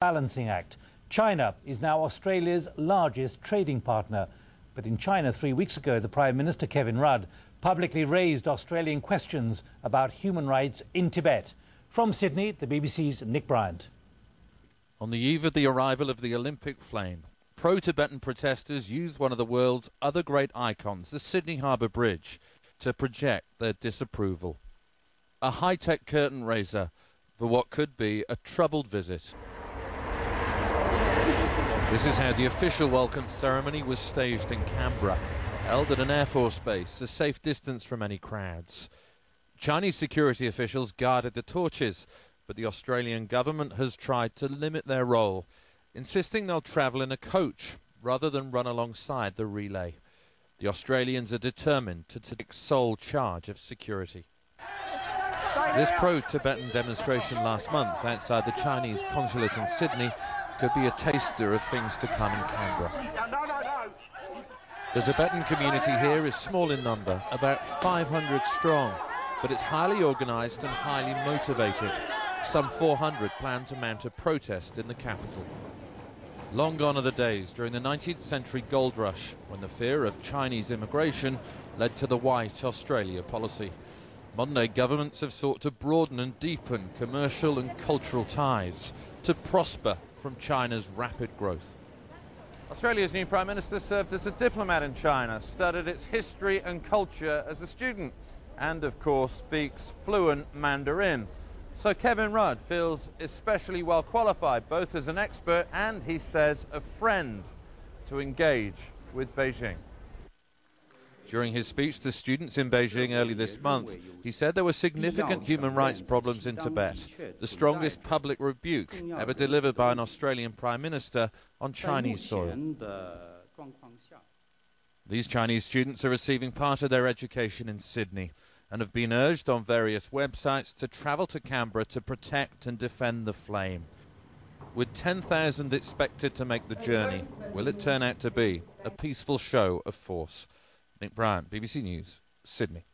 balancing act. China is now Australia's largest trading partner. But in China 3 weeks ago, the Prime Minister, Kevin Rudd, publicly raised Australian questions about human rights in Tibet. From Sydney, the BBC's Nick Bryant. On the eve of the arrival of the Olympic flame, pro-Tibetan protesters used one of the world's other great icons, the Sydney Harbour Bridge, to project their disapproval. A high-tech curtain raiser for what could be a troubled visit. This is how the official welcome ceremony was staged in Canberra, held at an Air Force base, a safe distance from any crowds. Chinese security officials guarded the torches, but the Australian government has tried to limit their role, insisting they'll travel in a coach rather than run alongside the relay. The Australians are determined to take sole charge of security. This pro-Tibetan demonstration last month outside the Chinese consulate in Sydney could be a taster of things to come in Canberra. The Tibetan community here is small in number, about 500 strong, but it's highly organised and highly motivated. Some 400 plan to mount a protest in the capital. Long gone are the days during the 19th century gold rush when the fear of Chinese immigration led to the White Australia policy. Modern-day governments have sought to broaden and deepen commercial and cultural ties to prosper from China's rapid growth. Australia's new Prime Minister served as a diplomat in China, studied its history and culture as a student, and of course speaks fluent Mandarin. So Kevin Rudd feels especially well qualified, both as an expert and, he says, a friend, to engage with Beijing. During his speech to students in Beijing early this month, he said there were significant human rights problems in Tibet, the strongest public rebuke ever delivered by an Australian Prime Minister on Chinese soil. These Chinese students are receiving part of their education in Sydney and have been urged on various websites to travel to Canberra to protect and defend the flame. With 10,000 expected to make the journey, will it turn out to be a peaceful show of force? Nick Bryant, BBC News, Sydney.